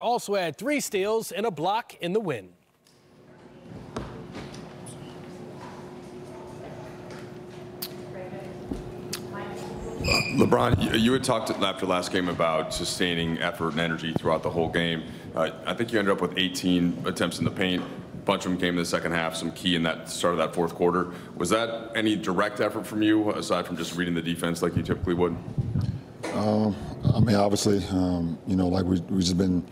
Also had 3 steals and a block in the win. LeBron, you had talked after last game about sustaining effort and energy throughout the whole game. I think you ended up with 18 attempts in the paint. A bunch of them came in the second half, some key in that start of that fourth quarter. Was that any direct effort from you, aside from just reading the defense like you typically would? I mean, obviously, you know, like we've just been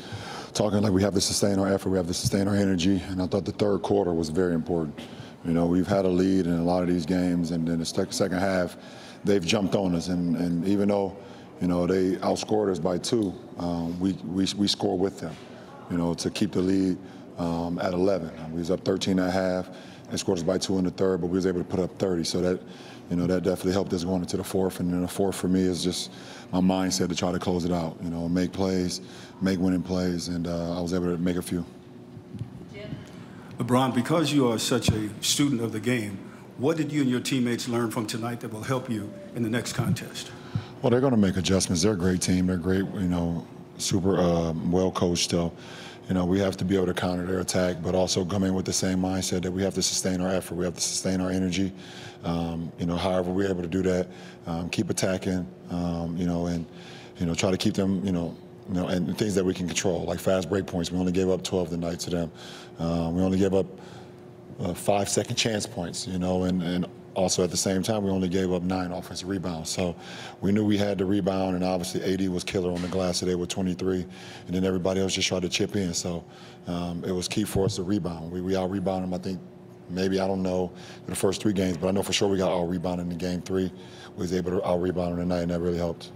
talking, like we have to sustain our effort, we have to sustain our energy, and I thought the third quarter was very important. You know, we've had a lead in a lot of these games, and then the second half, they've jumped on us, and even though, you know, they outscored us by 2, we score with them, you know, to keep the lead at 11. We was up 13 at half. They scored us by 2 in the third, but we was able to put up 30. So that, you know, that definitely helped us going into the fourth. And then the fourth for me is just my mindset to try to close it out. You know, make plays, make winning plays, and I was able to make a few. LeBron, because you are such a student of the game, what did you and your teammates learn from tonight that will help you in the next contest? Well, they're going to make adjustments. They're a great team. They're great, you know, super well coached. So, you know, we have to be able to counter their attack, but also come in with the same mindset that we have to sustain our effort. We have to sustain our energy. You know, however we're able to do that, keep attacking, you know, and, you know, try to keep them, you know, and things that we can control, like fast break points. We only gave up 12 tonight to them. We only gave up 5-second chance points, you know, and also at the same time, we only gave up 9 offensive rebounds. So we knew we had to rebound, and obviously AD was killer on the glass today with 23, and then everybody else just tried to chip in. So it was key for us to rebound. We out-rebounded them, I think, maybe, I don't know, in the first 3 games, but I know for sure we got out-rebounded in game 3. We was able to out-rebound them tonight, and that really helped.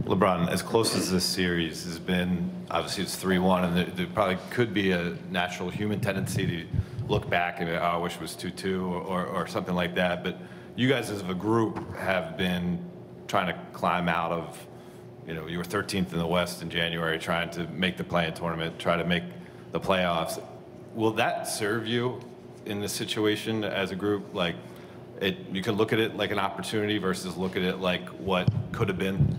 LeBron, as close as this series has been, obviously it's 3-1, and there probably could be a natural human tendency to look back and, oh, I wish it was 2-2 or something like that. But you guys as a group have been trying to climb out of, you know, you were 13th in the West in January, trying to make the play-in tournament, try to make the playoffs. Will that serve you in this situation as a group? Like, you can look at it like an opportunity versus look at it like what could have been?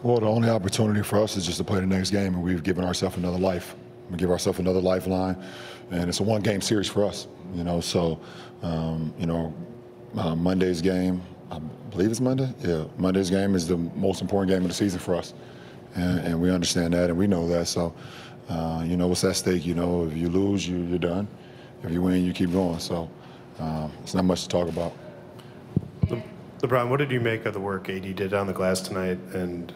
Well, the only opportunity for us is just to play the next game, and we've given ourselves another life. We give ourselves another lifeline, and it's a 1-game series for us, you know. So, you know, Monday's game, I believe it's Monday. Yeah, Monday's game is the most important game of the season for us, and we understand that, and we know that. So, you know, what's at stake? You know, if you lose, you're done. If you win, you keep going. So, it's not much to talk about. LeBron, what did you make of the work AD did on the glass tonight, and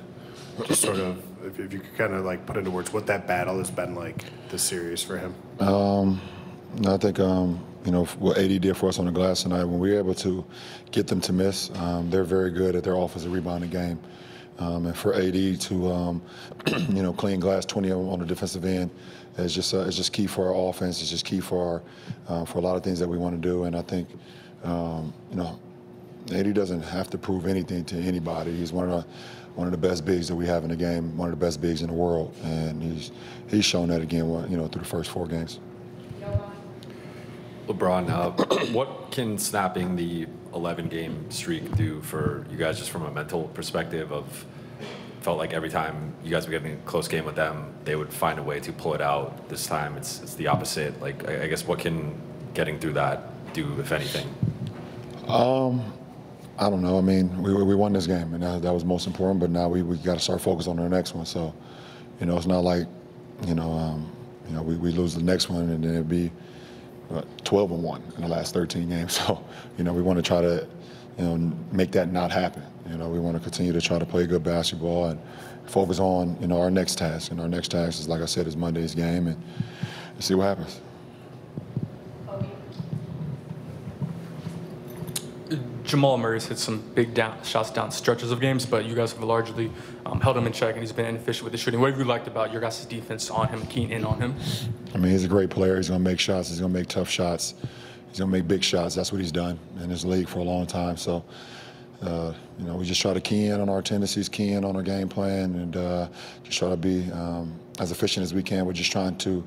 just sort of, if you could kind of like put into words what that battle has been like this series for him? I think, you know, what AD did for us on the glass tonight, when we were able to get them to miss, they're very good at their offensive rebounding game. And for AD to, you know, clean glass, 20 of them on the defensive end, it's just key for our offense. It's just key for a lot of things that we want to do. And I think, you know, AD doesn't have to prove anything to anybody. He's one of the best bigs that we have in the game, one of the best bigs in the world, and he's shown that again, you know, through the first 4 games. LeBron, what can snapping the 11-game streak do for you guys, just from a mental perspective? Of felt like every time you guys were getting a close game with them, they would find a way to pull it out. This time it's the opposite. Like, I guess what can getting through that do, if anything? I don't know. I mean, we won this game, and that was most important. But now we got to start focusing on the next one. So, you know, it's not like, you know, we lose the next one and then it'd be 12-1 in the last 13 games. So, you know, we want to try to, you know, make that not happen. You know, we want to continue to try to play good basketball and focus on, you know, our next task. And our next task is, like I said, is Monday's game, and see what happens. Jamal Murray's hit some big shots down stretches of games, but you guys have largely held him in check, and he's been inefficient with the shooting. What have you liked about your guys' defense on him, keying in on him? I mean, he's a great player. He's going to make shots. He's going to make tough shots. He's going to make big shots. That's what he's done in this league for a long time. So, we just try to key in on our tendencies, key in on our game plan, and just try to be as efficient as we can. We're just trying to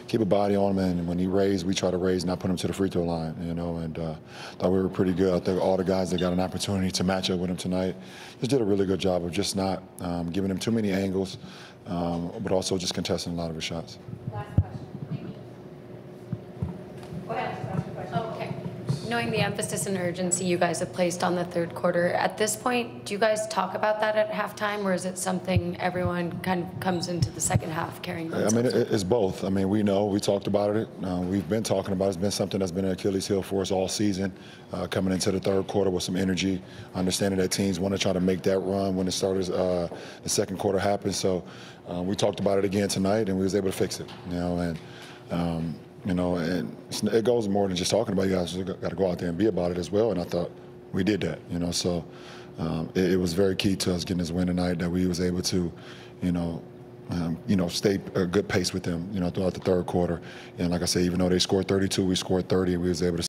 keep a body on him, and when he raised, we try to raise, not put him to the free throw line, and thought we were pretty good. I think all the guys that got an opportunity to match up with him tonight just did a really good job of just not giving him too many angles, but also just contesting a lot of his shots. Last question. Thank you. Go ahead. Okay. Knowing the emphasis and urgency you guys have placed on the third quarter, at this point, do you guys talk about that at halftime, or is it something everyone kind of comes into the second half carrying themselves? I mean, it's both. I mean, we know, we talked about it. We've been talking about it. It's been something that's been an Achilles heel for us all season, coming into the third quarter with some energy, understanding that teams want to try to make that run when the second quarter happens. So we talked about it again tonight, and we was able to fix it, and it goes more than just talking about it. You guys got to go out there and be about it as well, and I thought we did that, so it was very key to us getting this win tonight, that we was able to, stay a good pace with them, throughout the third quarter. And like I say, even though they scored 32, we scored 30, and we was able to